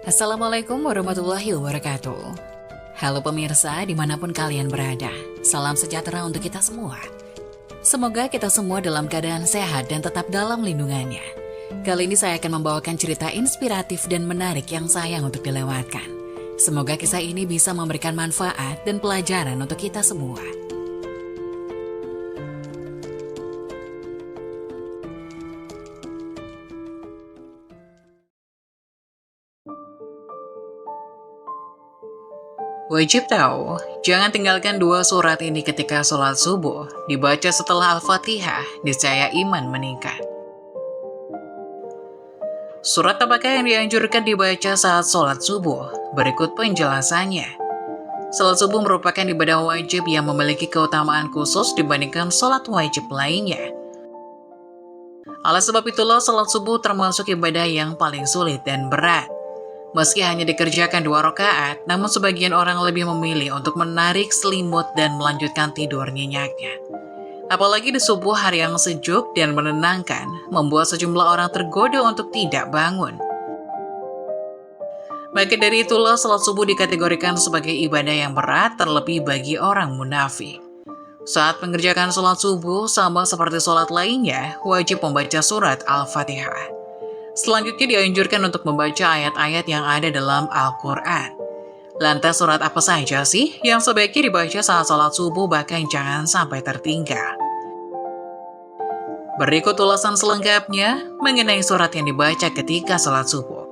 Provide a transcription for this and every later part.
Assalamualaikum warahmatullahi wabarakatuh. Halo pemirsa dimanapun kalian berada, salam sejahtera untuk kita semua. Semoga kita semua dalam keadaan sehat dan tetap dalam lindungannya. Kali ini saya akan membawakan cerita inspiratif dan menarik yang sayang untuk dilewatkan. Semoga kisah ini bisa memberikan manfaat dan pelajaran untuk kita semua. Wajib tahu, jangan tinggalkan dua surat ini ketika sholat subuh, dibaca setelah Al-Fatihah, niscaya iman meningkat. Surat apakah yang dianjurkan dibaca saat sholat subuh? Berikut penjelasannya. Sholat subuh merupakan ibadah wajib yang memiliki keutamaan khusus dibandingkan sholat wajib lainnya. Oleh sebab itulah sholat subuh termasuk ibadah yang paling sulit dan berat. Meski hanya dikerjakan 2 rakaat, namun sebagian orang lebih memilih untuk menarik selimut dan melanjutkan tidur nyenyaknya. Apalagi di subuh hari yang sejuk dan menenangkan, membuat sejumlah orang tergoda untuk tidak bangun. Maka dari itulah salat subuh dikategorikan sebagai ibadah yang berat terlebih bagi orang munafik. Saat mengerjakan salat subuh, sama seperti salat lainnya, wajib membaca surat Al-Fatihah. Selanjutnya dianjurkan untuk membaca ayat-ayat yang ada dalam Al-Quran. Lantas surat apa saja sih yang sebaiknya dibaca saat sholat subuh bahkan jangan sampai tertinggal? Berikut ulasan selengkapnya mengenai surat yang dibaca ketika sholat subuh.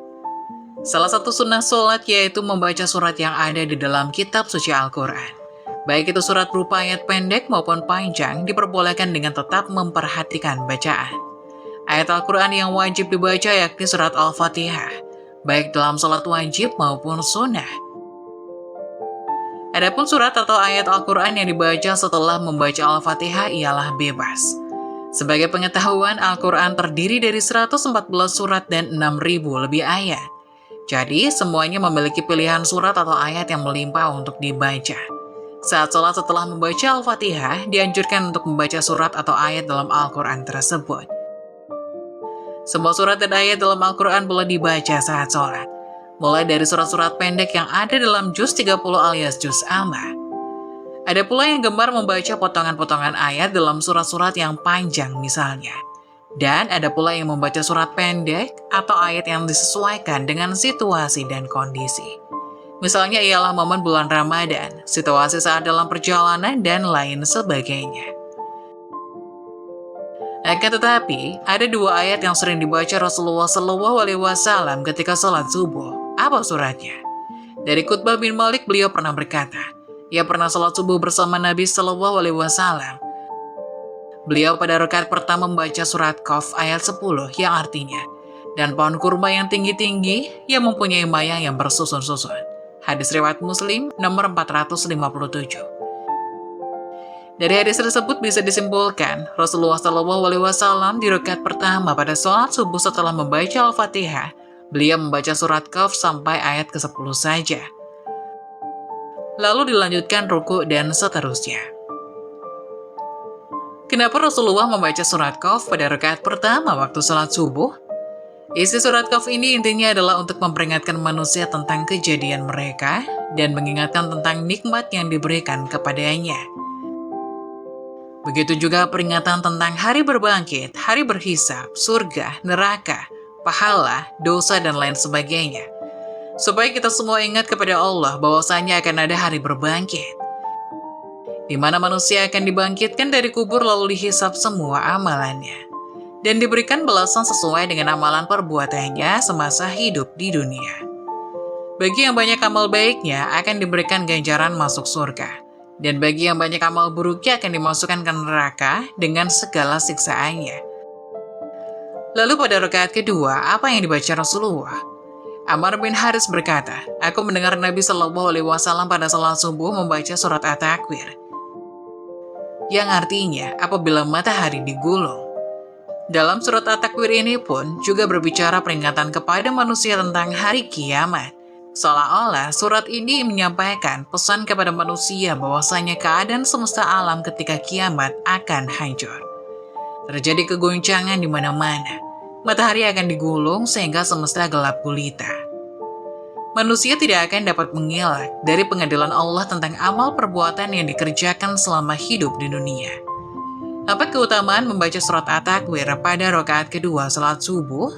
Salah satu sunnah sholat yaitu membaca surat yang ada di dalam kitab suci Al-Quran. Baik itu surat berupa ayat pendek maupun panjang diperbolehkan dengan tetap memperhatikan bacaan. Ayat Al-Quran yang wajib dibaca yakni surat Al-Fatihah, baik dalam sholat wajib maupun sunnah. Adapun surat atau ayat Al-Quran yang dibaca setelah membaca Al-Fatihah ialah bebas. Sebagai pengetahuan, Al-Quran terdiri dari 114 surat dan 6.000 lebih ayat. Jadi, semuanya memiliki pilihan surat atau ayat yang melimpah untuk dibaca. Saat sholat setelah membaca Al-Fatihah, dianjurkan untuk membaca surat atau ayat dalam Al-Quran tersebut. Semua surat dan ayat dalam Al-Quran boleh dibaca saat sholat, mulai dari surat-surat pendek yang ada dalam juz 30 alias juz amma. Ada pula yang gemar membaca potongan-potongan ayat dalam surat-surat yang panjang misalnya. Dan ada pula yang membaca surat pendek atau ayat yang disesuaikan dengan situasi dan kondisi. Misalnya ialah momen bulan Ramadan, situasi saat dalam perjalanan, dan lain sebagainya. Akan tetapi, ada 2 ayat yang sering dibaca Rasulullah SAW ketika sholat subuh. Apa suratnya? Dari Qutbah bin Malik, beliau pernah berkata, ia pernah sholat subuh bersama Nabi SAW. Beliau pada rakaat pertama membaca surat Qaf ayat 10 yang artinya, dan pohon kurma yang tinggi-tinggi yang mempunyai mayang yang bersusun-susun. Hadis riwayat Muslim nomor 457. Dari hadis tersebut bisa disimpulkan, Rasulullah SAW di rakaat pertama pada sholat subuh setelah membaca Al-Fatihah, beliau membaca surat Qaf sampai ayat ke-10 saja. Lalu dilanjutkan ruku dan seterusnya. Kenapa Rasulullah membaca surat Qaf pada rakaat pertama waktu sholat subuh? Isi surat Qaf ini intinya adalah untuk memperingatkan manusia tentang kejadian mereka dan mengingatkan tentang nikmat yang diberikan kepadanya. Begitu juga peringatan tentang hari berbangkit, hari berhisab, surga, neraka, pahala, dosa, dan lain sebagainya. Supaya kita semua ingat kepada Allah bahwasanya akan ada hari berbangkit, di mana manusia akan dibangkitkan dari kubur lalu dihisab semua amalannya, dan diberikan balasan sesuai dengan amalan perbuatannya semasa hidup di dunia. Bagi yang banyak amal baiknya akan diberikan ganjaran masuk surga. Dan bagi yang banyak amal buruknya akan dimasukkan ke neraka dengan segala siksaannya. Lalu pada rakaat kedua, apa yang dibaca Rasulullah? Ammar bin Haris berkata, aku mendengar Nabi SAW pada salat subuh membaca surat At-Takwir, yang artinya apabila matahari digulung. Dalam surat At-Takwir ini pun juga berbicara peringatan kepada manusia tentang hari kiamat. Seolah-olah surat ini menyampaikan pesan kepada manusia bahwasanya keadaan semesta alam ketika kiamat akan hancur. Terjadi kegoncangan di mana-mana. Matahari akan digulung sehingga semesta gelap gulita. manusia tidak akan dapat mengelak dari pengadilan Allah tentang amal perbuatan yang dikerjakan selama hidup di dunia. Apa keutamaan membaca surat At-Takwir pada rakaat kedua salat subuh?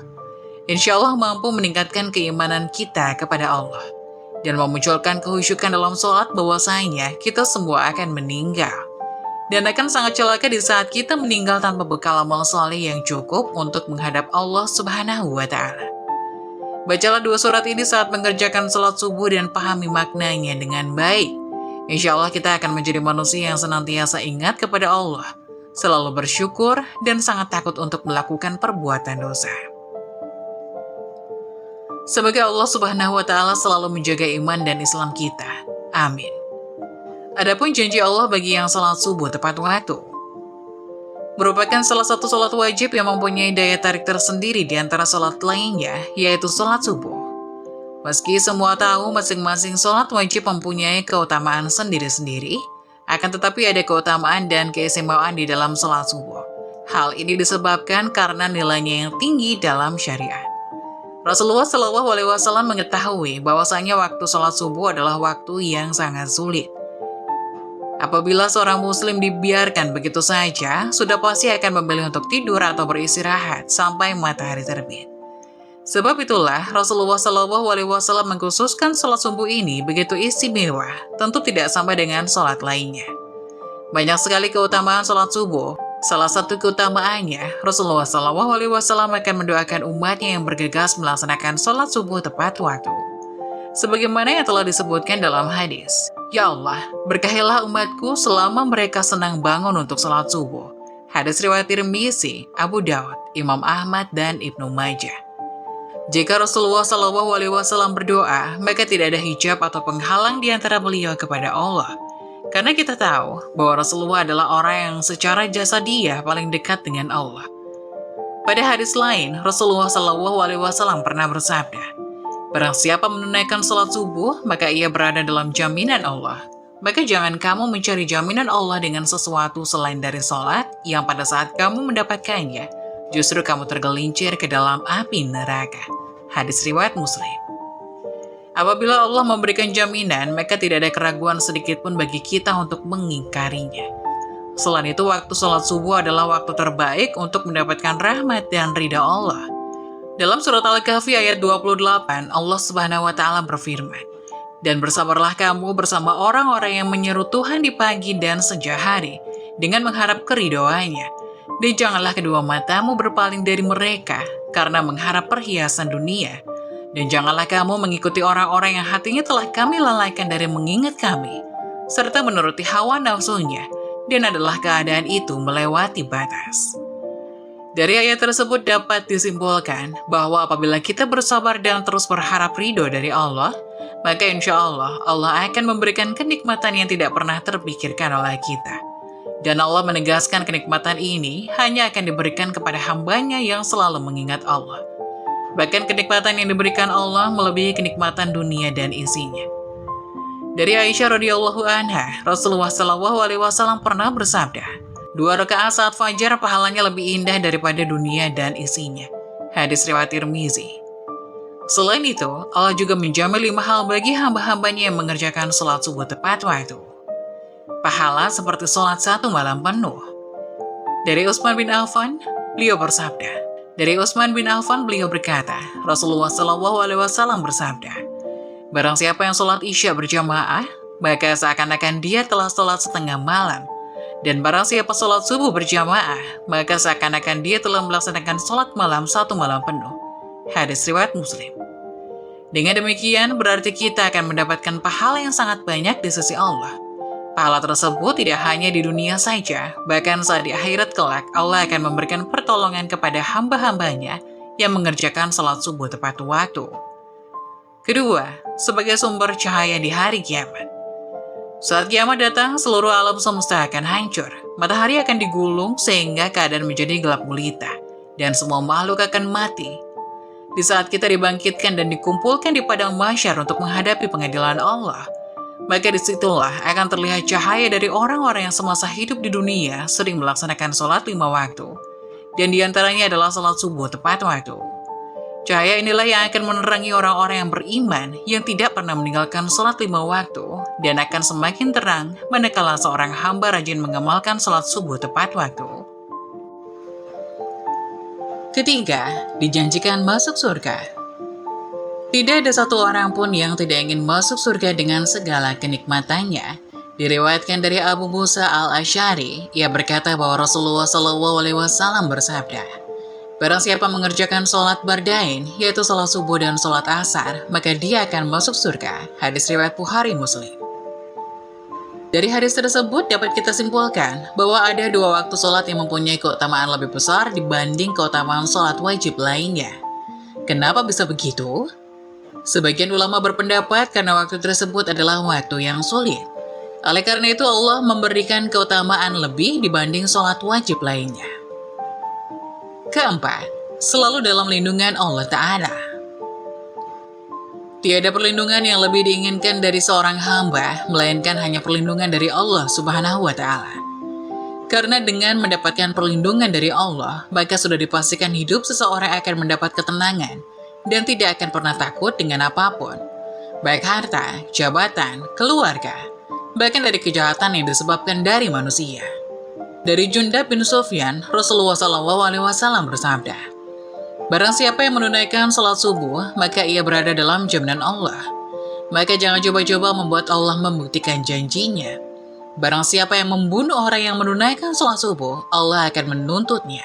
Insya Allah mampu meningkatkan keimanan kita kepada Allah dan memunculkan kehusyukan dalam sholat bahwasanya kita semua akan meninggal. Dan akan sangat celaka di saat kita meninggal tanpa bekal amal soleh yang cukup untuk menghadap Allah Subhanahu wa Ta'ala. Bacalah 2 surat ini saat mengerjakan sholat subuh dan pahami maknanya dengan baik. Insya Allah kita akan menjadi manusia yang senantiasa ingat kepada Allah, selalu bersyukur, dan sangat takut untuk melakukan perbuatan dosa. Semoga Allah Subhanahu wa Ta'ala selalu menjaga iman dan Islam kita. Amin. Adapun janji Allah bagi yang sholat subuh tepat waktu, merupakan salah satu sholat wajib yang mempunyai daya tarik tersendiri di antara sholat lainnya, yaitu sholat subuh. Meski semua tahu masing-masing sholat wajib mempunyai keutamaan sendiri-sendiri, akan tetapi ada keutamaan dan keistimewaan di dalam sholat subuh. Hal ini disebabkan karena nilainya yang tinggi dalam syariat. Rasulullah SAW mengetahui bahwasanya waktu sholat subuh adalah waktu yang sangat sulit. Apabila seorang muslim dibiarkan begitu saja, sudah pasti akan memilih untuk tidur atau beristirahat sampai matahari terbit. Sebab itulah Rasulullah SAW mengkhususkan sholat subuh ini begitu istimewa, tentu tidak sama dengan sholat lainnya. Banyak sekali keutamaan sholat subuh. Salah satu keutamaannya, Rasulullah SAW akan mendoakan umatnya yang bergegas melaksanakan sholat subuh tepat waktu. Sebagaimana yang telah disebutkan dalam hadis, "Ya Allah, berkahilah umatku selama mereka senang bangun untuk sholat subuh." Hadis riwayat Tirmizi, Abu Daud, Imam Ahmad, dan Ibnu Majah. Jika Rasulullah SAW berdoa, maka tidak ada hijab atau penghalang di antara beliau kepada Allah. Karena kita tahu bahwa Rasulullah adalah orang yang secara jasadiah paling dekat dengan Allah. Pada hadis lain, Rasulullah SAW pernah bersabda, "Barang siapa menunaikan sholat subuh, maka ia berada dalam jaminan Allah. Maka jangan kamu mencari jaminan Allah dengan sesuatu selain dari sholat, yang pada saat kamu mendapatkannya, justru kamu tergelincir ke dalam api neraka." Hadis riwayat Muslim. Apabila Allah memberikan jaminan, maka tidak ada keraguan sedikit pun bagi kita untuk mengingkarinya. Selain itu, waktu sholat subuh adalah waktu terbaik untuk mendapatkan rahmat dan ridha Allah. Dalam surat Al-Kahfi ayat 28, Allah Subhanahu wa Ta'ala berfirman, "Dan bersabarlah kamu bersama orang-orang yang menyeru Tuhan di pagi dan senja hari, dengan mengharap keridhoannya. Dan janganlah kedua matamu berpaling dari mereka, karena mengharap perhiasan dunia. Dan janganlah kamu mengikuti orang-orang yang hatinya telah kami lalaikan dari mengingat kami, serta menuruti hawa nafsunya, dan adalah keadaan itu melewati batas." Dari ayat tersebut dapat disimpulkan bahwa apabila kita bersabar dan terus berharap ridho dari Allah, maka insya Allah, Allah akan memberikan kenikmatan yang tidak pernah terpikirkan oleh kita. Dan Allah menegaskan kenikmatan ini hanya akan diberikan kepada hambanya yang selalu mengingat Allah. Bahkan kenikmatan yang diberikan Allah melebihi kenikmatan dunia dan isinya. Dari Aisyah radhiyallahu anha, Rasulullah SAW pernah bersabda, 2 rakaat saat fajar pahalanya lebih indah daripada dunia dan isinya. Hadis riwayat Tirmizi. Selain itu, Allah juga menjamin 5 hal bagi hamba-hambanya yang mengerjakan sholat subuh tepat waktu. Pahala seperti sholat 1 malam penuh. Dari Utsman bin Affan, beliau bersabda, beliau berkata, Rasulullah SAW bersabda, "Barang siapa yang sholat Isya berjamaah, maka seakan-akan dia telah sholat setengah malam. Dan barang siapa sholat subuh berjamaah, maka seakan-akan dia telah melaksanakan sholat malam 1 malam penuh." Hadis riwayat Muslim. Dengan demikian, berarti kita akan mendapatkan pahala yang sangat banyak di sisi Allah. Pahala tersebut tidak hanya di dunia saja, bahkan saat di akhirat kelak, Allah akan memberikan pertolongan kepada hamba-hambanya yang mengerjakan sholat subuh tepat waktu. Kedua, sebagai sumber cahaya di hari kiamat. Saat kiamat datang, seluruh alam semesta akan hancur. Matahari akan digulung sehingga keadaan menjadi gelap gulita, dan semua makhluk akan mati. Di saat kita dibangkitkan dan dikumpulkan di padang mahsyar untuk menghadapi pengadilan Allah, maka disitulah akan terlihat cahaya dari orang-orang yang semasa hidup di dunia sering melaksanakan sholat 5 waktu, dan diantaranya adalah sholat subuh tepat waktu. Cahaya inilah yang akan menerangi orang-orang yang beriman yang tidak pernah meninggalkan sholat 5 waktu dan akan semakin terang manakala seorang hamba rajin mengamalkan sholat subuh tepat waktu. Ketiga, dijanjikan masuk surga. Tidak ada satu orang pun yang tidak ingin masuk surga dengan segala kenikmatannya. Diriwayatkan dari Abu Musa al-Asy'ari, ia berkata bahwa Rasulullah SAW bersabda, barang siapa mengerjakan sholat bardain, yaitu sholat subuh dan sholat asar, maka dia akan masuk surga. Hadis riwayat Bukhari Muslim. Dari hadis tersebut dapat kita simpulkan bahwa ada 2 waktu sholat yang mempunyai keutamaan lebih besar dibanding keutamaan sholat wajib lainnya. Kenapa bisa begitu? Sebagian ulama berpendapat karena waktu tersebut adalah waktu yang sulit. Oleh karena itu Allah memberikan keutamaan lebih dibanding sholat wajib lainnya. Keempat, selalu dalam lindungan Allah Ta'ala. Tiada perlindungan yang lebih diinginkan dari seorang hamba, melainkan hanya perlindungan dari Allah Subhanahu wa Ta'ala. Karena dengan mendapatkan perlindungan dari Allah, maka sudah dipastikan hidup seseorang akan mendapat ketenangan dan tidak akan pernah takut dengan apapun, baik harta, jabatan, keluarga, bahkan dari kejahatan yang disebabkan dari manusia. Dari Jundab bin Sufyan, Rasulullah SAW bersabda, barang siapa yang menunaikan salat subuh, maka ia berada dalam jaminan Allah. Maka jangan coba-coba membuat Allah membuktikan janjinya. Barang siapa yang membunuh orang yang menunaikan salat subuh, Allah akan menuntutnya,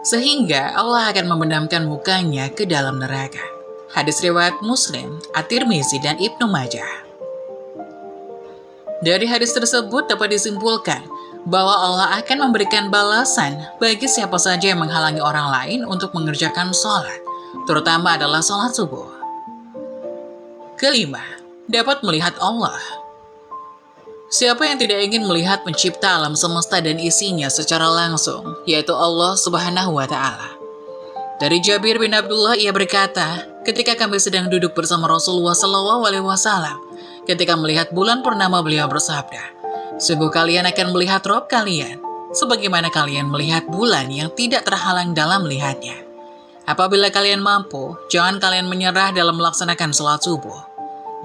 sehingga Allah akan memendamkan mukanya ke dalam neraka. Hadis riwayat Muslim, At-Tirmizi, dan Ibnu Majah. Dari hadis tersebut dapat disimpulkan bahwa Allah akan memberikan balasan bagi siapa saja yang menghalangi orang lain untuk mengerjakan sholat, terutama adalah sholat subuh. Kelima, dapat melihat Allah. Siapa yang tidak ingin melihat pencipta alam semesta dan isinya secara langsung, yaitu Allah Subhanahu wa Ta'ala. Dari Jabir bin Abdullah, ia berkata, ketika kami sedang duduk bersama Rasulullah SAW, ketika melihat bulan purnama, beliau bersabda, sungguh kalian akan melihat Rob kalian, sebagaimana kalian melihat bulan yang tidak terhalang dalam melihatnya. Apabila kalian mampu, jangan kalian menyerah dalam melaksanakan sholat subuh.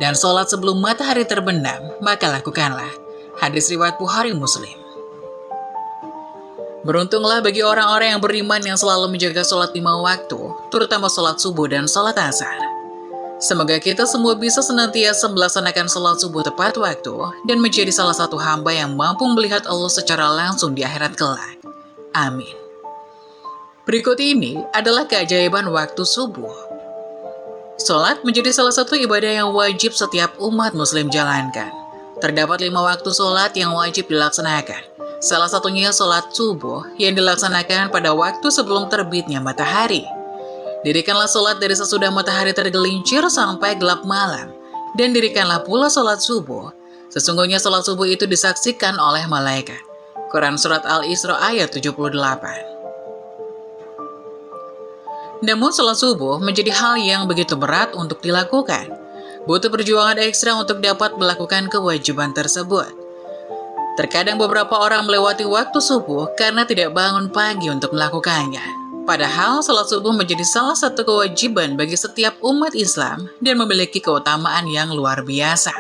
Dan sholat sebelum matahari terbenam, maka lakukanlah. Hadis riwayat Bukhari Muslim. Beruntunglah bagi orang-orang yang beriman yang selalu menjaga sholat 5 waktu, terutama sholat subuh dan sholat asar. Semoga kita semua bisa senantiasa melaksanakan sholat subuh tepat waktu dan menjadi salah satu hamba yang mampu melihat Allah secara langsung di akhirat kelak. Amin. Berikut ini adalah keajaiban waktu subuh. Sholat menjadi salah satu ibadah yang wajib setiap umat muslim jalankan. Terdapat 5 waktu sholat yang wajib dilaksanakan. Salah satunya sholat subuh yang dilaksanakan pada waktu sebelum terbitnya matahari. Dirikanlah sholat dari sesudah matahari tergelincir sampai gelap malam. Dan dirikanlah pula sholat subuh. Sesungguhnya sholat subuh itu disaksikan oleh malaikat. Quran Surat Al-Isra ayat 78. Namun sholat subuh menjadi hal yang begitu berat untuk dilakukan. Butuh perjuangan ekstra untuk dapat melakukan kewajiban tersebut. Terkadang beberapa orang melewati waktu subuh karena tidak bangun pagi untuk melakukannya. Padahal sholat subuh menjadi salah satu kewajiban bagi setiap umat Islam dan memiliki keutamaan yang luar biasa.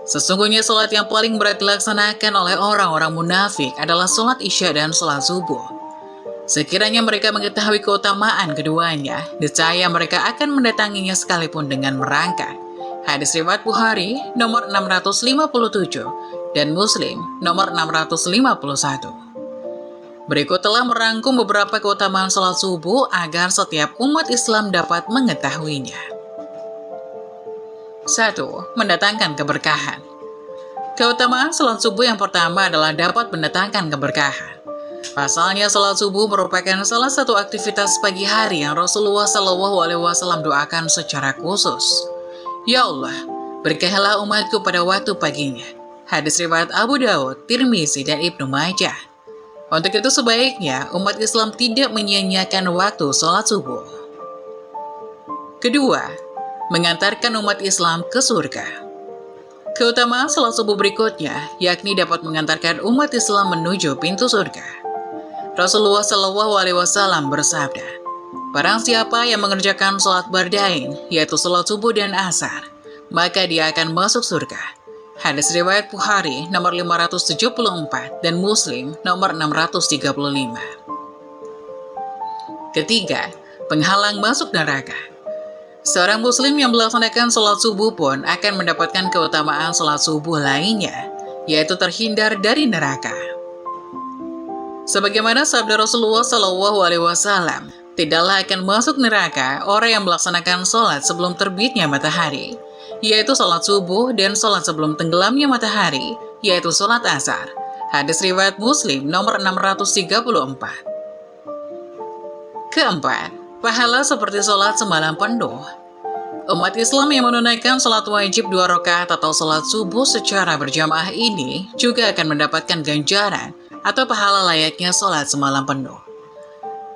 Sesungguhnya sholat yang paling berat dilaksanakan oleh orang-orang munafik adalah sholat isya dan sholat subuh. Sekiranya mereka mengetahui keutamaan keduanya, niscaya mereka akan mendatanginya sekalipun dengan merangkak. Hadis riwayat Bukhari nomor 657 dan Muslim nomor 651. Berikut telah merangkum beberapa keutamaan sholat subuh agar setiap umat Islam dapat mengetahuinya. 1. Mendatangkan keberkahan. Keutamaan sholat subuh yang pertama adalah dapat mendatangkan keberkahan. Pasalnya sholat subuh merupakan salah satu aktivitas pagi hari yang Rasulullah SAW doakan secara khusus. Ya Allah, berkahilah umatku pada waktu paginya. Hadis riwayat Abu Dawud, Tirmizi, dan Ibnu Majah. Untuk itu sebaiknya umat Islam tidak menyia-nyiakan waktu sholat subuh. Kedua, mengantarkan umat Islam ke surga. Keutamaan sholat subuh berikutnya, yakni dapat mengantarkan umat Islam menuju pintu surga. Rasulullah SAW bersabda, Barang siapa yang mengerjakan sholat bardain, yaitu sholat subuh dan asar, maka dia akan masuk surga. Hadis riwayat Bukhari nomor 574 dan Muslim nomor 635. Ketiga, penghalang masuk neraka. Seorang muslim yang melaksanakan sholat subuh pun akan mendapatkan keutamaan sholat subuh lainnya, yaitu terhindar dari neraka. Sebagaimana sabda Rasulullah SAW, tidaklah akan masuk neraka orang yang melaksanakan sholat sebelum terbitnya matahari, yaitu sholat subuh, dan sholat sebelum tenggelamnya matahari, yaitu sholat asar. Hadis riwayat Muslim nomor 634. Keempat, pahala seperti sholat semalam penuh. Umat Islam yang menunaikan sholat wajib 2 rakaat atau sholat subuh secara berjamaah ini juga akan mendapatkan ganjaran atau pahala layaknya sholat semalam penuh.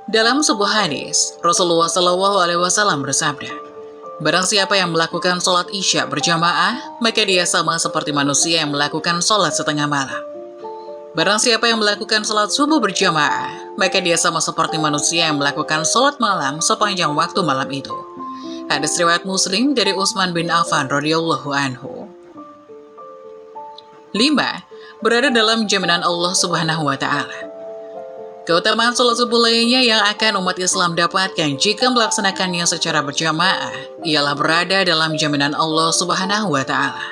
Dalam sebuah hadis, Rasulullah SAW bersabda, "Barang siapa yang melakukan sholat isya berjamaah, maka dia sama seperti manusia yang melakukan sholat setengah malam. Barang siapa yang melakukan sholat subuh berjamaah, maka dia sama seperti manusia yang melakukan sholat malam sepanjang waktu malam itu." Hadis riwayat Muslim dari Utsman bin Affan radhiyallahu anhu. 5. Berada dalam jaminan Allah Subhanahu wa Ta'ala. Keutamaan sholat subuh lainnya yang akan umat Islam dapatkan jika melaksanakannya secara berjamaah ialah berada dalam jaminan Allah Subhanahu wa Ta'ala.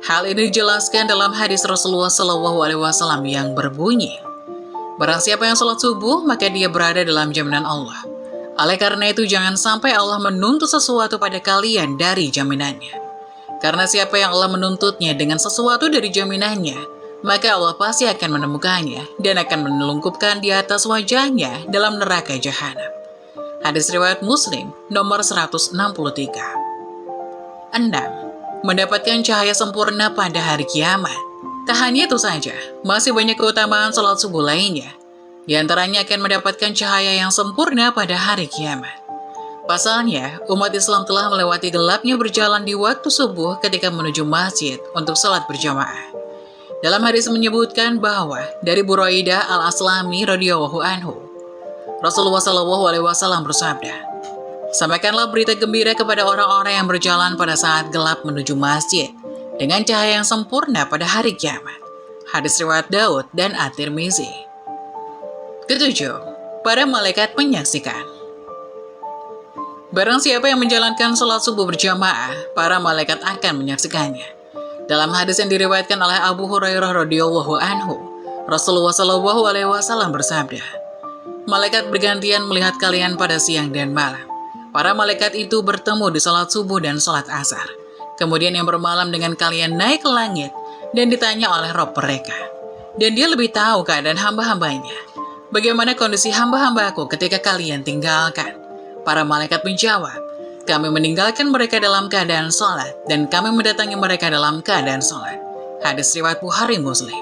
Hal ini dijelaskan dalam hadis Rasulullah SAW yang berbunyi, "Barang siapa yang sholat subuh, maka dia berada dalam jaminan Allah. Oleh karena itu, jangan sampai Allah menuntut sesuatu pada kalian dari jaminannya. Karena siapa yang Allah menuntutnya dengan sesuatu dari jaminannya, maka Allah pasti akan menemukannya dan akan menelungkupkan di atas wajahnya dalam neraka jahanam." Hadis riwayat Muslim nomor 163. 6. Mendapatkan cahaya sempurna pada hari kiamat. Tak hanya itu saja, masih banyak keutamaan sholat subuh lainnya. Di antaranya akan mendapatkan cahaya yang sempurna pada hari kiamat. Pasalnya, umat Islam telah melewati gelapnya berjalan di waktu subuh ketika menuju masjid untuk sholat berjamaah. Dalam hadis menyebutkan bahwa dari Buraidah al-Aslami radhiyallahu anhu, Rasulullah SAW bersabda, "Sampaikanlah berita gembira kepada orang-orang yang berjalan pada saat gelap menuju masjid dengan cahaya yang sempurna pada hari kiamat." Hadis riwayat Daud dan At-Tirmizi. 7. Para malaikat menyaksikan. Barang siapa yang menjalankan sholat subuh berjamaah, para malaikat akan menyaksikannya. Dalam hadis yang diriwayatkan oleh Abu Hurairah radhiyallahu anhu, Rasulullah SAW bersabda, "Malaikat bergantian melihat kalian pada siang dan malam. Para malaikat itu bertemu di sholat subuh dan sholat asar. Kemudian yang bermalam dengan kalian naik ke langit dan ditanya oleh Rabb mereka. Dan dia lebih tahu keadaan hamba-hambanya. Bagaimana kondisi hamba-hambaku ketika kalian tinggalkan?" Para malaikat menjawab, "Kami meninggalkan mereka dalam keadaan sholat dan kami mendatangi mereka dalam keadaan sholat." Hadis riwayat Bukhari Muslim.